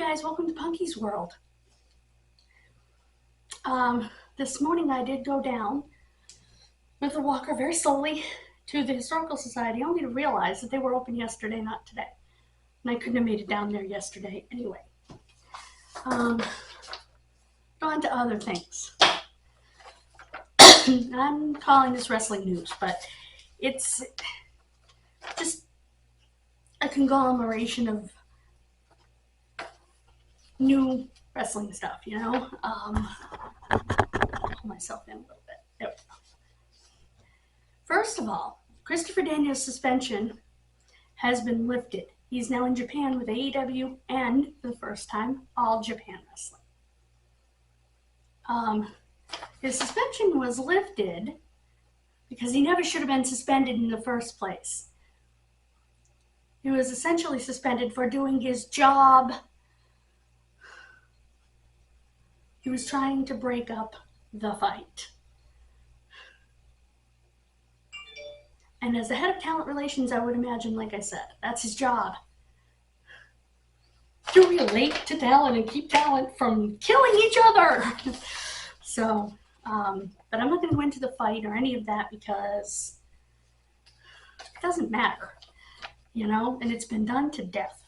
guys, welcome to Punky's World. This morning I did go down with a walker very slowly to the Historical Society, only to realize that they were open yesterday, not today. And I couldn't have made it down there yesterday anyway. On to other things. I'm calling this wrestling news, but it's just a conglomeration of new wrestling stuff, you know? I'll pull myself in a little bit. There we go. First of all, Christopher Daniels' suspension has been lifted. He's now in Japan with AEW and, for the first time, All Japan Wrestling. His suspension was lifted because he never should have been suspended in the first place. He was essentially suspended for doing his job. He was trying to break up the fight. And as the head of talent relations, I would imagine, like I said, that's his job. To relate to talent and keep talent from killing each other. So, but I'm not going to go into the fight or any of that because it doesn't matter, you know, and it's been done to death.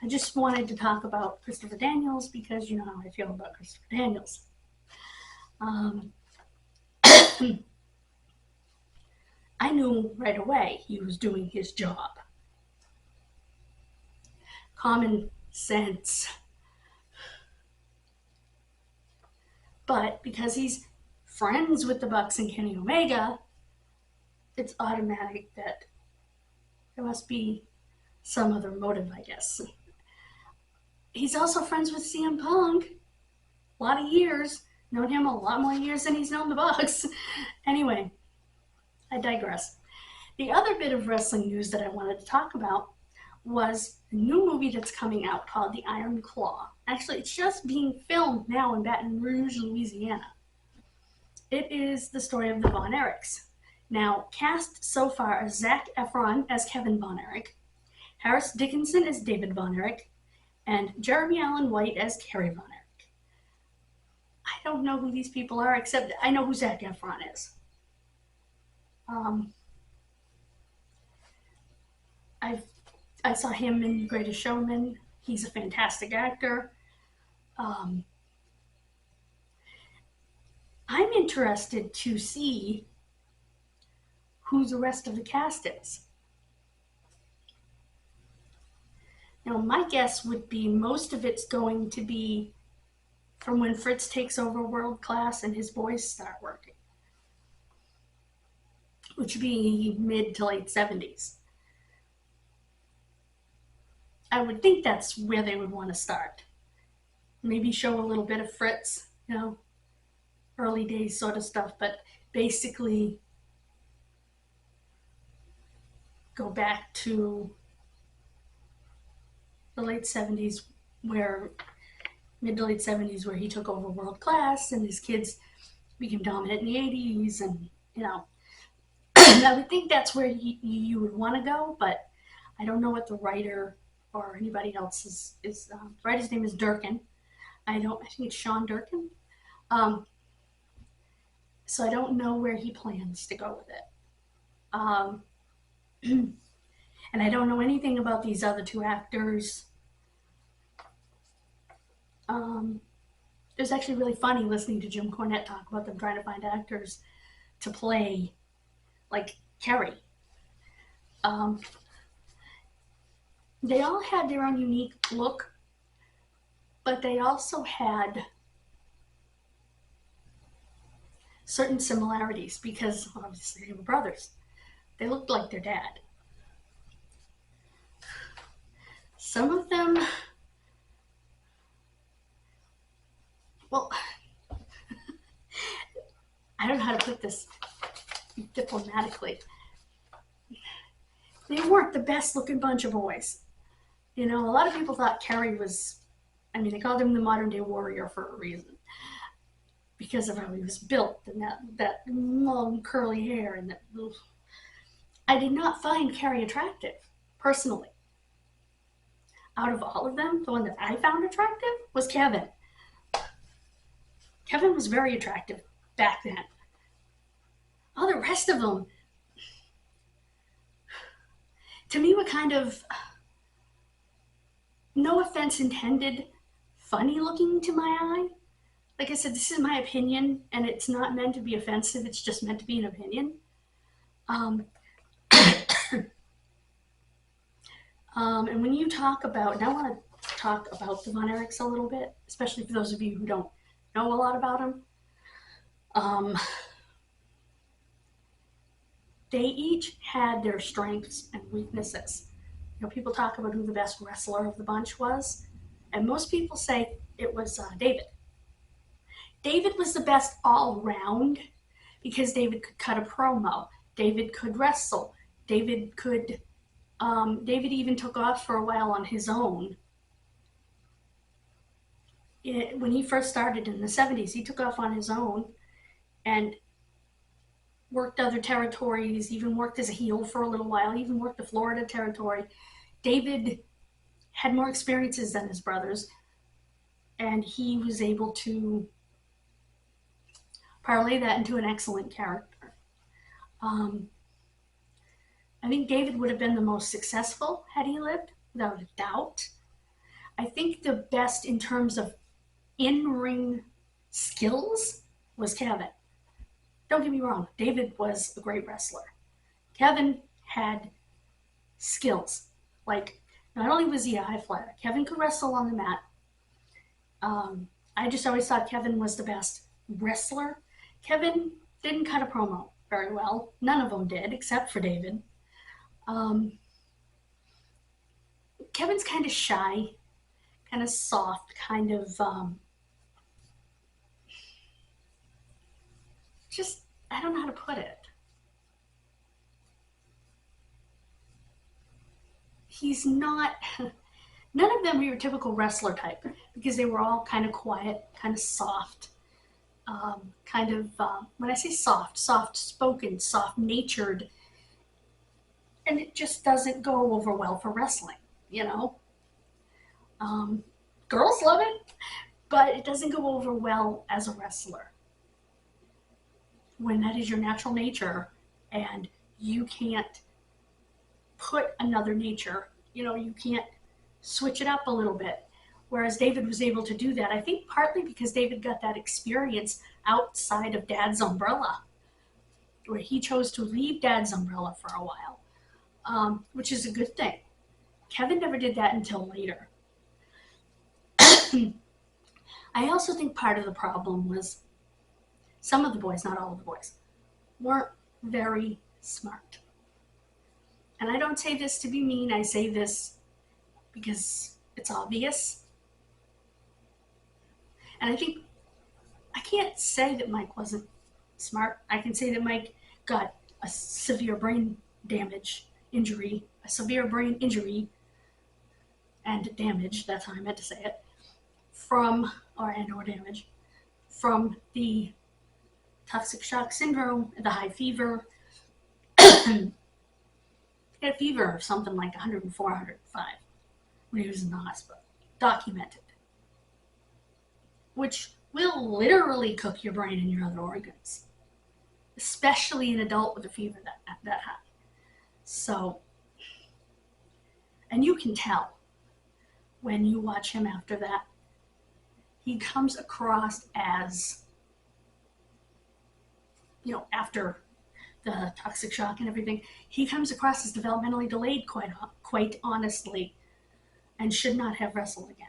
I just wanted to talk about Christopher Daniels because you know how I feel about Christopher Daniels. I knew right away he was doing his job. Common sense. But because he's friends with the Bucks and Kenny Omega, it's automatic that there must be some other motive, I guess. He's also friends with CM Punk. A lot of years. Known him a lot more years than he's known the Bucks. Anyway, I digress. The other bit of wrestling news that I wanted to talk about was a new movie that's coming out called The Iron Claw. Actually, it's just being filmed now in Baton Rouge, Louisiana. It is the story of the Von Erichs. Now, cast so far are Zac Efron as Kevin Von Erich, Harris Dickinson as David Von Erich, and Jeremy Allen White as Kerry Von Erich. I don't know who these people are, except I know who Zac Efron is. I saw him in Greatest Showman. He's a fantastic actor. I'm interested to see who the rest of the cast is. Now, my guess would be most of it's going to be from when Fritz takes over World Class and his boys start working, which would be mid to late 70s. I would think that's where they would want to start. Maybe show a little bit of Fritz, you know, early days sort of stuff, but basically go back to the late 70s, mid to late 70s, where he took over World Class and his kids became dominant in the 80s, and, you know, I would think that's where you would want to go, but I don't know what the writer or anybody else is. The writer's name is Durkin. I think it's Sean Durkin. So I don't know where he plans to go with it. And I don't know anything about these other two actors. It was actually really funny listening to Jim Cornette talk about them trying to find actors to play, like, Kerry. They all had their own unique look, but they also had certain similarities because obviously they were brothers. They looked like their dad. Some of them, well, I don't know how to put this diplomatically. They weren't the best looking bunch of boys. You know, a lot of people thought Kerry was, I mean, they called him the modern day warrior for a reason. Because of how he was built and that long curly hair and that. I did not find Kerry attractive, personally. out of all of them, the one that I found attractive was Kevin. Kevin was very attractive back then. All the rest of them, to me, were kind of, no offense intended, funny looking to my eye. Like I said, this is my opinion, and it's not meant to be offensive. It's just meant to be an opinion. And when you talk about, and I want to talk about the Von Erichs a little bit, especially for those of you who don't know a lot about them. They each had their strengths and weaknesses. You know, people talk about who the best wrestler of the bunch was, and most people say it was David. David was the best all round because David could cut a promo. David could wrestle. David even took off for a while on his own. When he first started in the 70s, he took off on his own and worked other territories, even worked as a heel for a little while, even worked the Florida territory. David had more experiences than his brothers, and he was able to parlay that into an excellent character. I think David would have been the most successful had he lived, without a doubt. I think the best in terms of in-ring skills was Kevin. Don't get me wrong, David was a great wrestler. Kevin had skills. Like, not only was he a high flyer, Kevin could wrestle on the mat. I just always thought Kevin was the best wrestler. Kevin didn't cut a promo very well. None of them did, except for David. Kevin's kind of shy, kind of soft, kind of just, I don't know how to put it. He's not, none of them are your typical wrestler type because they were all kind of quiet, kind of soft, when I say soft, soft-spoken, soft-natured, and it just doesn't go over well for wrestling, you know? Girls love it, but it doesn't go over well as a wrestler. When that is your natural nature and you can't put another nature, you can't switch it up a little bit. Whereas David was able to do that, I think partly because David got that experience outside of Dad's umbrella, where he chose to leave Dad's umbrella for a while, which is a good thing. Kevin never did that until later. I also think part of the problem was some of the boys, not all of the boys, weren't very smart. And I don't say this to be mean, I say this because it's obvious. And I can't say that Mike wasn't smart. I can say that Mike got a severe brain injury, and damage, that's how I meant to say it, or damage, from the toxic shock syndrome, the high fever. He had a fever of something like 104, 105 when he was in the hospital, documented, which will literally cook your brain and your other organs, especially an adult with a fever that high. So, and you can tell when you watch him after that, he comes across as, after the toxic shock and everything, he comes across as developmentally delayed, quite honestly, and should not have wrestled again.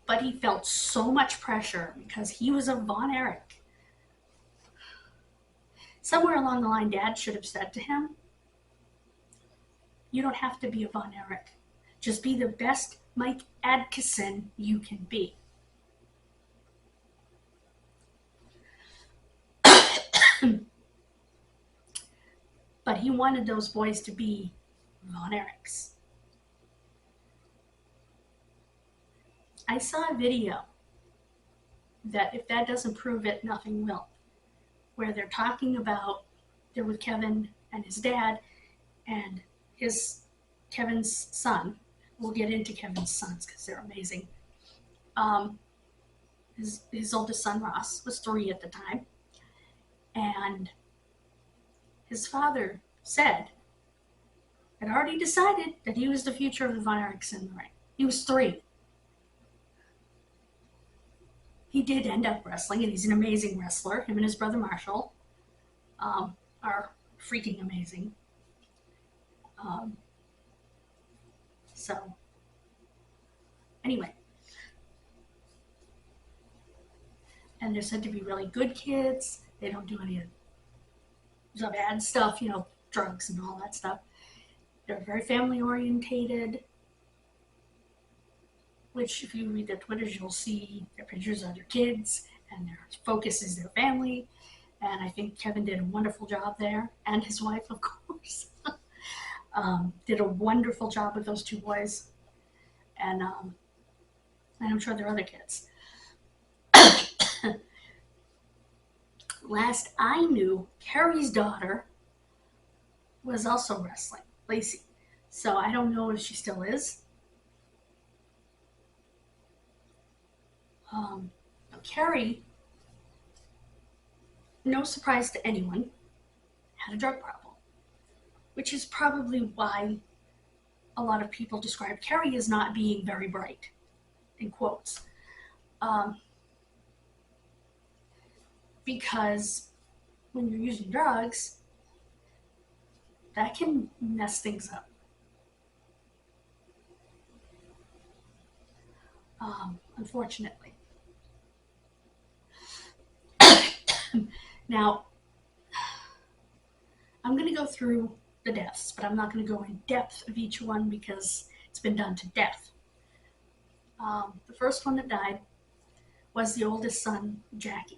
But he felt so much pressure because he was a Von Erich. Somewhere along the line, Dad should have said to him, you don't have to be a Von Erich. Just be the best Mike Adkisson you can be. But he wanted those boys to be Von Erichs. I saw a video that if that doesn't prove it, nothing will, where they're talking about, they're with Kevin and his dad, and Kevin's son, we'll get into Kevin's sons because they're amazing. His oldest son, Ross, was 3 at the time, and his father said, had already decided that he was the future of the Von Erichs in the ring. He was 3. He did end up wrestling, and he's an amazing wrestler. Him and his brother Marshall are freaking amazing. So, anyway. And they're said to be really good kids. They don't do any of the bad stuff, drugs and all that stuff. They're very family orientated, which if you read their Twitters, you'll see their pictures of their kids, and their focus is their family. And I think Kevin did a wonderful job there, and his wife, of course, did a wonderful job with those 2 boys. And I'm sure there are other kids. Last I knew, Carrie's daughter was also wrestling, Lacey. So I don't know if she still is. Carrie, no surprise to anyone, had a drug problem, which is probably why a lot of people describe Carrie as not being very bright, in quotes. Because when you're using drugs, that can mess things up. Unfortunately. Now, I'm going to go through the deaths, but I'm not going to go in depth of each one because it's been done to death. The first one that died was the oldest son, Jack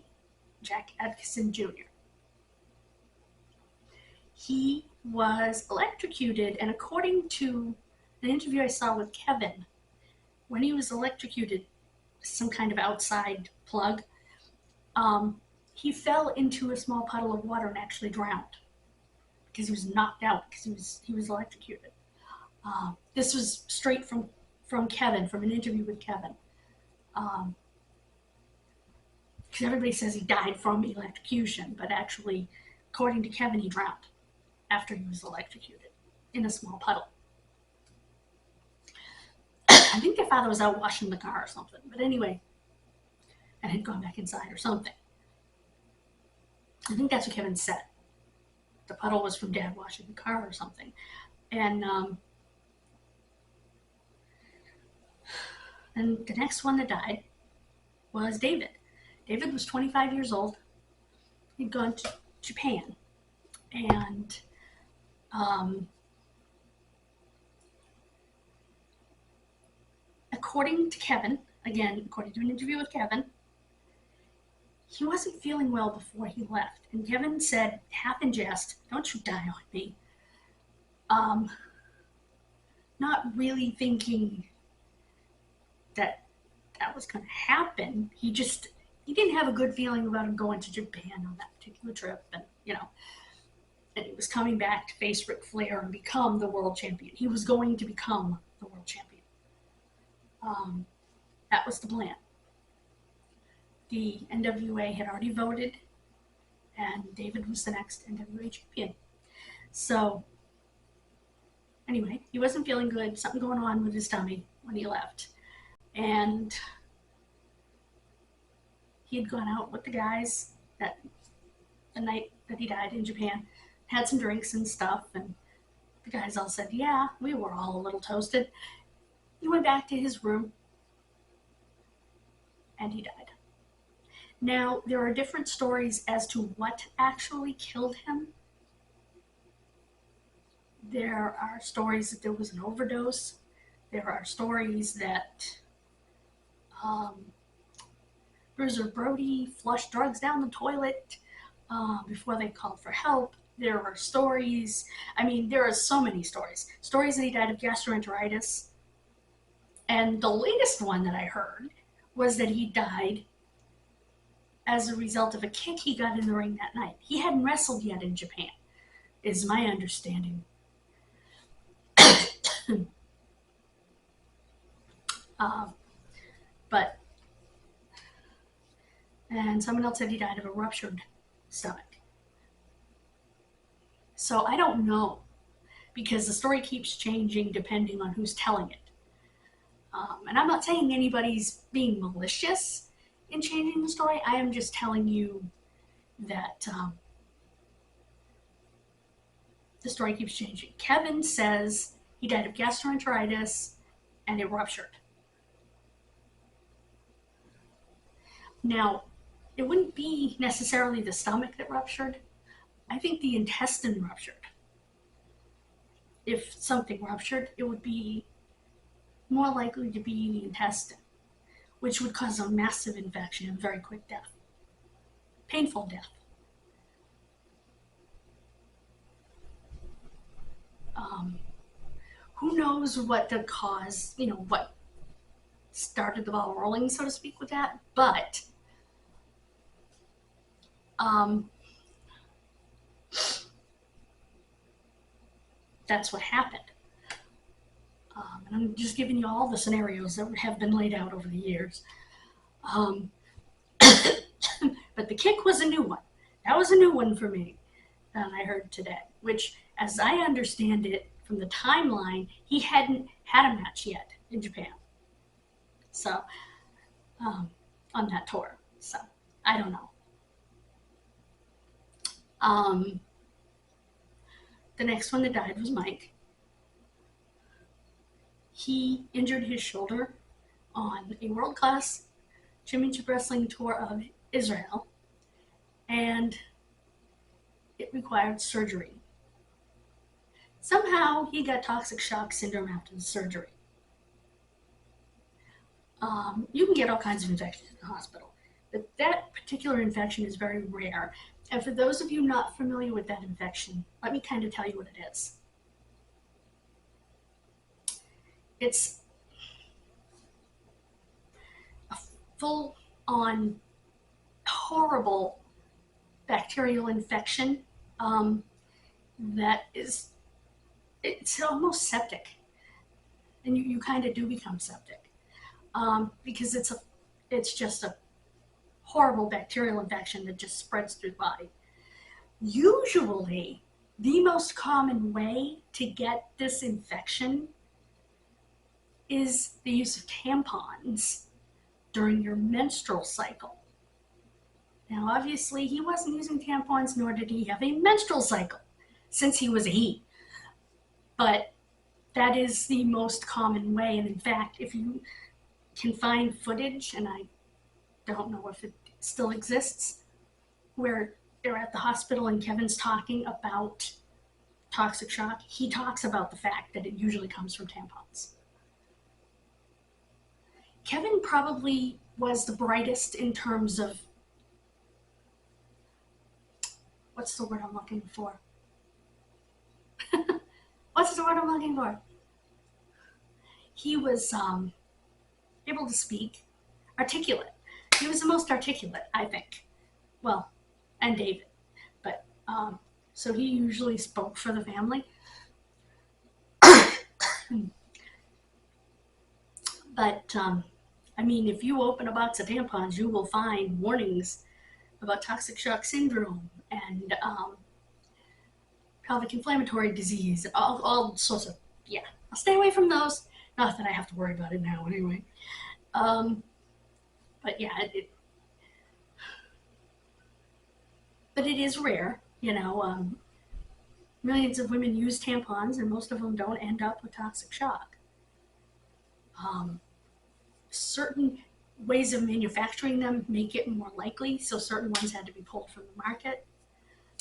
Atkinson Jr. He was electrocuted, and according to an interview I saw with Kevin, when he was electrocuted, some kind of outside plug, he fell into a small puddle of water and actually drowned because he was knocked out because he was electrocuted. This was straight from Kevin, from an interview with Kevin. Because everybody says he died from electrocution, but actually, according to Kevin, he drowned after he was electrocuted in a small puddle. I think their father was out washing the car or something, but anyway, and had gone back inside or something. I think that's what Kevin said. The puddle was from Dad washing the car or something. And the next one that died was David. David was 25 years old. He'd gone to Japan. And according to Kevin, again, according to an interview with Kevin, he wasn't feeling well before he left. And Kevin said, half in jest, "Don't you die on me." Not really thinking that was going to happen. He didn't have a good feeling about him going to Japan on that particular trip. And, and he was coming back to face Ric Flair and become the world champion. He was going to become the world champion. That was the plan. The NWA had already voted, and David was the next NWA champion. So, anyway, he wasn't feeling good, something going on with his tummy when he left. And he had gone out with the guys the night that he died in Japan, had some drinks and stuff, and the guys all said, yeah, we were all a little toasted. He went back to his room, and he died. Now, there are different stories as to what actually killed him. There are stories that there was an overdose. There are stories that Bruiser Brody flushed drugs down the toilet before they called for help. There are stories, there are so many stories. Stories that he died of gastroenteritis. And the latest one that I heard was that he died as a result of a kick he got in the ring that night. He hadn't wrestled yet in Japan, is my understanding. uh, but, and someone else said he died of a ruptured stomach. So I don't know, because the story keeps changing depending on who's telling it. And I'm not saying anybody's being malicious in changing the story. I am just telling you that the story keeps changing. Kevin says he died of gastroenteritis and it ruptured. Now, it wouldn't be necessarily the stomach that ruptured. I think the intestine ruptured. If something ruptured, it would be more likely to be the intestine, which would cause a massive infection and very quick death. Painful death. Who knows what the cause, what started the ball rolling, so to speak, with that, but that's what happened. And I'm just giving you all the scenarios that have been laid out over the years. But the kick was a new one. That was a new one for me that I heard today, which, as I understand it from the timeline, he hadn't had a match yet in Japan. So, on that tour. So, I don't know. The next one that died was Mike. He injured his shoulder on a world-class championship wrestling tour of Israel, and it required surgery. Somehow he got toxic shock syndrome after the surgery. You can get all kinds of infections in the hospital, but that particular infection is very rare. And for those of you not familiar with that infection, let me kind of tell you what it is. It's a full-on horrible bacterial infection that is, it's almost septic. And you kind of do become septic because it's just a horrible bacterial infection that just spreads through the body. Usually, the most common way to get this infection is the use of tampons during your menstrual cycle. Now, obviously, he wasn't using tampons, nor did he have a menstrual cycle, since he was a he. But that is the most common way, and in fact, if you can find footage, and I don't know if it still exists, where they're at the hospital and Kevin's talking about toxic shock, he talks about the fact that it usually comes from tampons. Kevin probably was the brightest in terms of, what's the word I'm looking for? What's the word I'm looking for? He was able to speak, articulate. He was the most articulate, I think. Well, and David. But, so he usually spoke for the family. But, I mean, if you open a box of tampons, you will find warnings about toxic shock syndrome and pelvic inflammatory disease, all sorts of, yeah. I'll stay away from those. Not that I have to worry about it now anyway. But yeah, but it is rare, millions of women use tampons and most of them don't end up with toxic shock. Certain ways of manufacturing them make it more likely, so certain ones had to be pulled from the market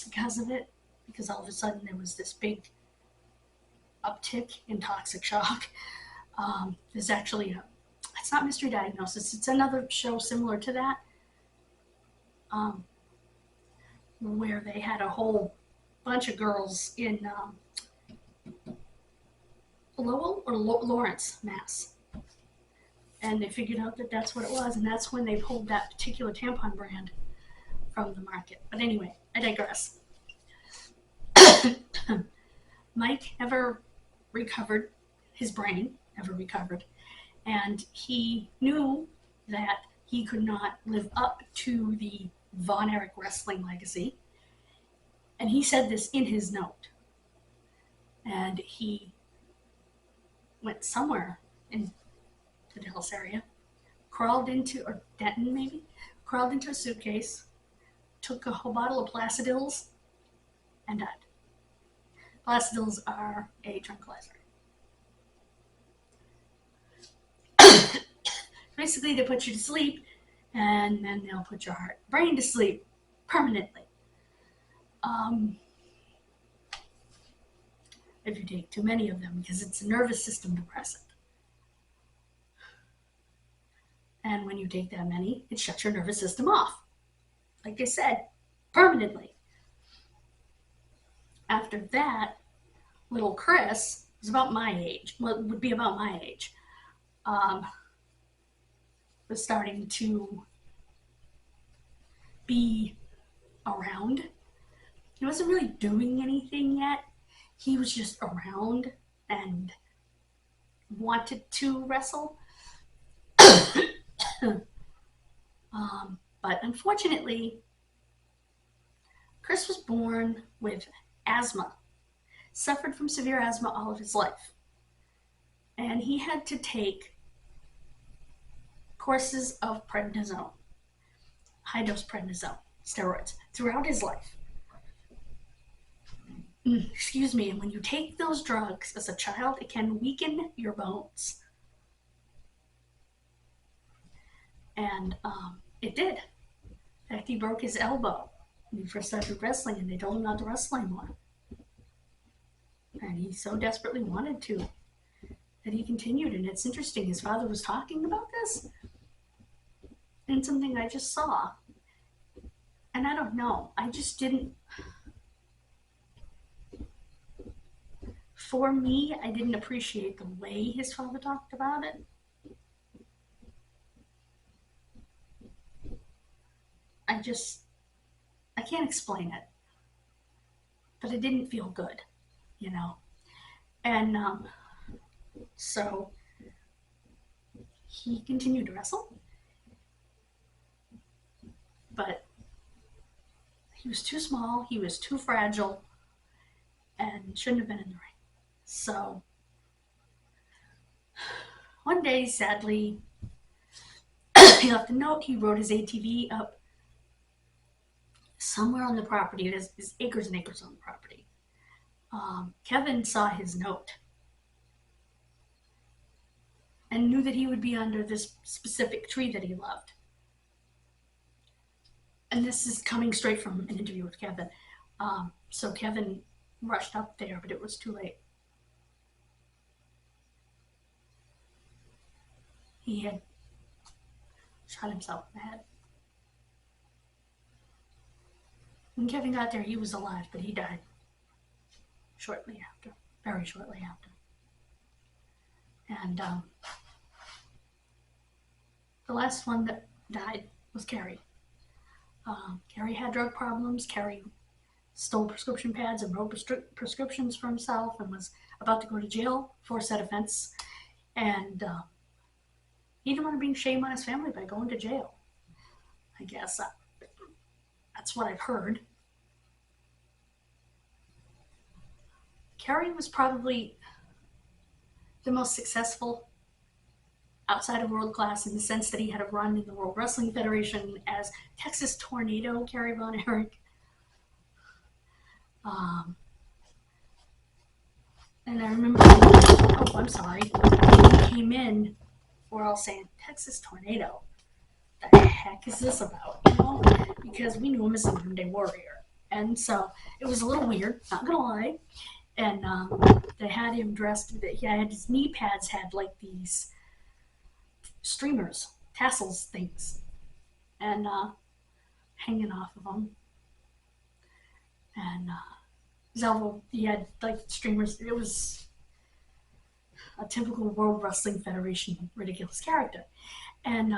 because of it, because all of a sudden there was this big uptick in toxic shock. There's actually it's not Mystery Diagnosis, it's another show similar to that, where they had a whole bunch of girls in Lowell or Lawrence, Mass. And they figured out that that's what it was, and that's when they pulled that particular tampon brand from the market. But anyway, I digress. Mike never recovered his brain never recovered. And he knew that he could not live up to the Von Erich wrestling legacy. And he said this in his note. And he went somewhere in the Dallas area, crawled into, or Denton maybe, crawled into a suitcase, took a whole bottle of Placidils, and died. Placidils are a tranquilizer. Basically, they put you to sleep, and then they'll put your brain to sleep permanently. If you take too many of them, because it's a nervous system depressant. And when you take that many, it shuts your nervous system off. Like I said, permanently. After that, little Chris was about my age, well, would be about my age, was starting to be around. He wasn't really doing anything yet. He was just around and wanted to wrestle. But unfortunately, Chris was born with asthma, suffered from severe asthma all of his life. And he had to take courses of prednisone, high-dose prednisone, steroids, throughout his life. Excuse me, and when you take those drugs as a child, it can weaken your bones. And it did. In fact, he broke his elbow when he first started wrestling, and they told him not to wrestle anymore. And he so desperately wanted to that he continued. And it's interesting, his father was talking about this, and something I just saw. And I don't know, I just didn't, for me, I didn't appreciate the way his father talked about it. I can't explain it, but it didn't feel good, you know. And so he continued to wrestle, but he was too small, he was too fragile, and shouldn't have been in the ring. So one day, sadly, he left a note. He wrote his ATV up somewhere on the property. There's acres and acres on the property. Kevin saw his note and knew that he would be under this specific tree that he loved. And this is coming straight from an interview with Kevin. So Kevin rushed up there, but it was too late. He had shot himself in the head. When Kevin got there, he was alive, but he died shortly after, very shortly after. And the last one that died was Carrie. Carrie had drug problems. Carrie stole prescription pads and wrote prescriptions for himself and was about to go to jail for said offense. And he didn't want to bring shame on his family by going to jail. I guess that's what I've heard. Carrie was probably the most successful outside of world class in the sense that he had a run in the World Wrestling Federation as Texas Tornado Kerry Von Erich. And I remember, I'm sorry, when he came in, we're all saying, Texas Tornado, the heck is this about, you know? Because we knew him as a modern-day warrior. And so it was a little weird, not gonna lie. And they had him dressed, he had his knee pads had like these streamers, tassels things, and hanging off of them. And his elbow, he had like streamers. It was a typical World Wrestling Federation ridiculous character. And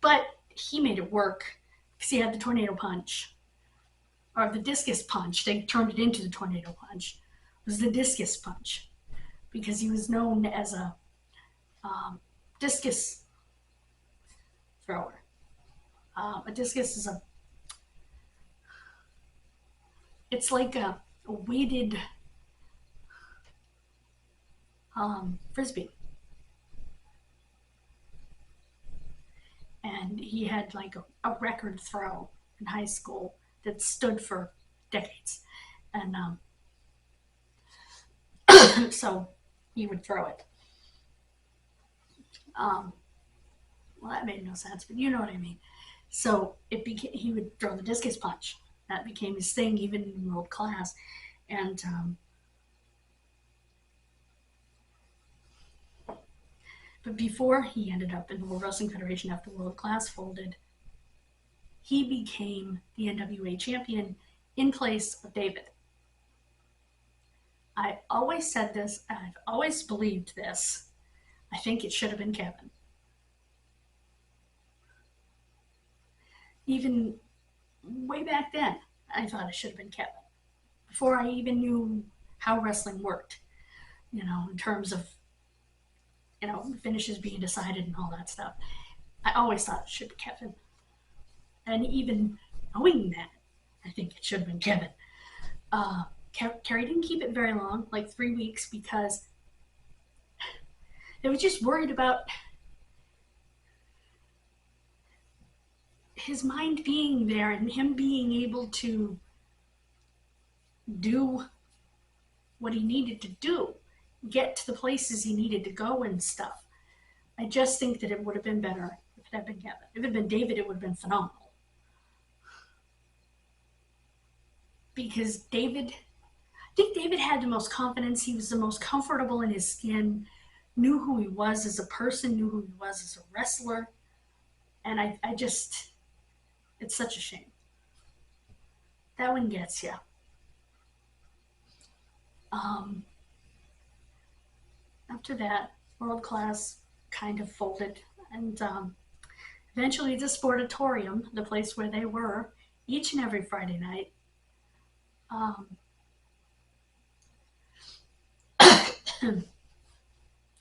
but he made it work because he had the tornado punch, or the discus punch. They turned it into the tornado punch. It was the discus punch because he was known as a discus thrower. A discus is it's like a weighted frisbee. And he had like a record throw in high school that stood for decades. And so he would throw it. Well, that made no sense, but you know what I mean. So he would throw the discus punch. That became his thing, even in world class. And but before he ended up in the World Wrestling Federation after World Class folded, he became the NWA champion in place of David. I always said this, and I've always believed this. I think it should have been Kevin. Even way back then, I thought it should have been Kevin. Before I even knew how wrestling worked, you know, in terms of, you know, finishes being decided and all that stuff. I always thought it should be Kevin. And even knowing that, I think it should have been Kevin. Kerry didn't keep it very long, like 3 weeks, because they were just worried about his mind being there and him being able to do what he needed to do, get to the places he needed to go and stuff. I just think that it would have been better if it had been Kevin. If it had been David, it would have been phenomenal. Because I think David had the most confidence. He was the most comfortable in his skin, knew who he was as a person, knew who he was as a wrestler. And I just, it's such a shame. That one gets you. After that, World Class kind of folded, and eventually the Sportatorium, the place where they were each and every Friday night,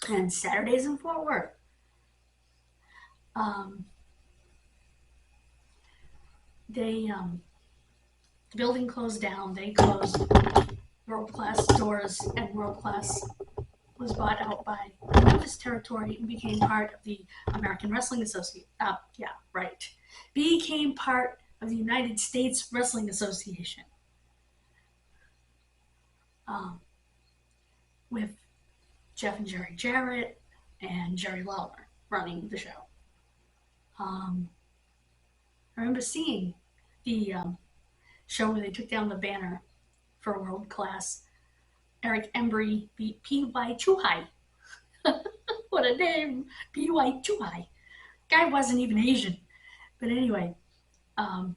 and Saturdays in Fort Worth. The building closed down. They closed World Class doors, and World Class was bought out by Memphis Territory and became part of the American Wrestling Association. Became part of the United States Wrestling Association. With Jeff and Jerry Jarrett and Jerry Lawler running the show. I remember seeing the show where they took down the banner for World Class. Eric Embry beat P.Y. Chuhai. What a name, P.Y. Chuhai. Guy wasn't even Asian. But anyway, and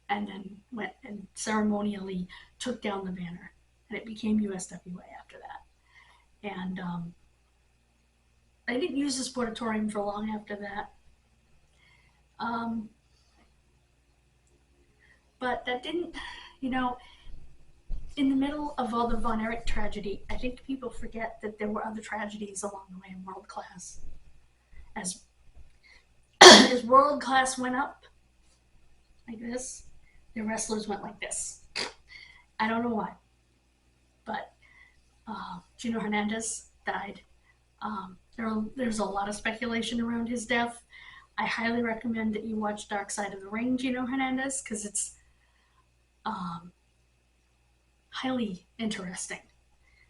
then went and ceremonially took down the banner. And it became USWA after that. And I didn't use the Sportatorium for long after that. But that didn't, you know, in the middle of all the Von Erich tragedy, I think people forget that there were other tragedies along the way in World Class. As World Class went up, like this, the wrestlers went like this. I don't know why. But Gino Hernandez died. There's a lot of speculation around his death. I highly recommend that you watch Dark Side of the Ring, Gino Hernandez, because it's highly interesting.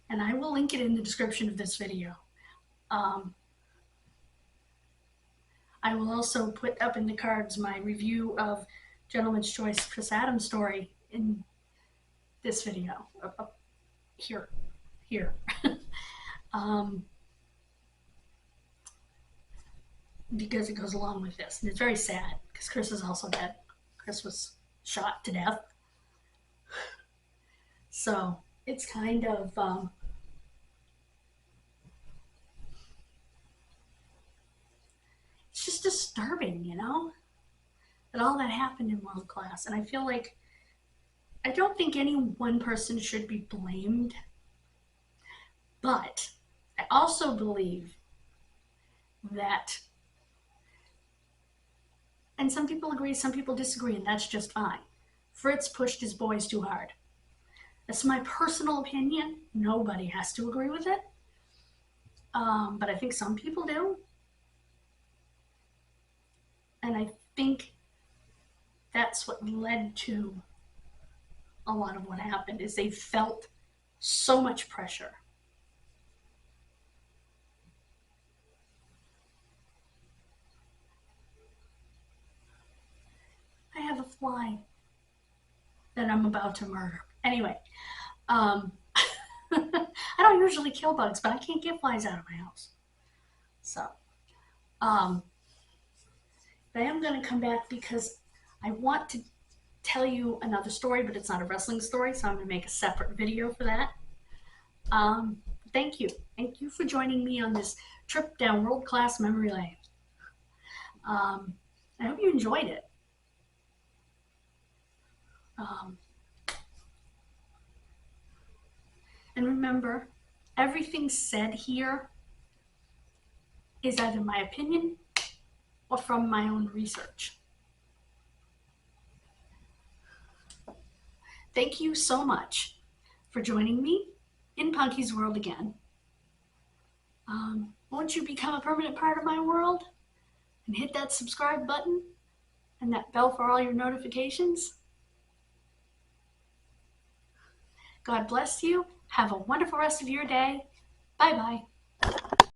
And I will link it in the description of this video. I will also put up in the cards my review of Gentleman's Choice Chris Adams' story in this video. Here. Because it goes along with this. And it's very sad, because Chris is also dead. Chris was shot to death. So it's kind of it's just disturbing, you know, that all that happened in World Class. And I feel like I don't think any one person should be blamed, But I also believe that, and some people agree, some people disagree, and that's just fine. Fritz pushed his boys too hard. That's my personal opinion. Nobody has to agree with it. But I think some people do. And I think that's what led to a lot of what happened, is they felt so much pressure. I have a fly that I'm about to murder. Anyway, I don't usually kill bugs, but I can't get flies out of my house. So, I am going to come back because I want to tell you another story, but it's not a wrestling story, so I'm going to make a separate video for that. Thank you. Thank you for joining me on this trip down world-class memory lane. I hope you enjoyed it. And remember, everything said here is either my opinion or from my own research. Thank you so much for joining me in Punky's World again. Won't you become a permanent part of my world and hit that subscribe button and that bell for all your notifications? God bless you. Have a wonderful rest of your day. Bye-bye.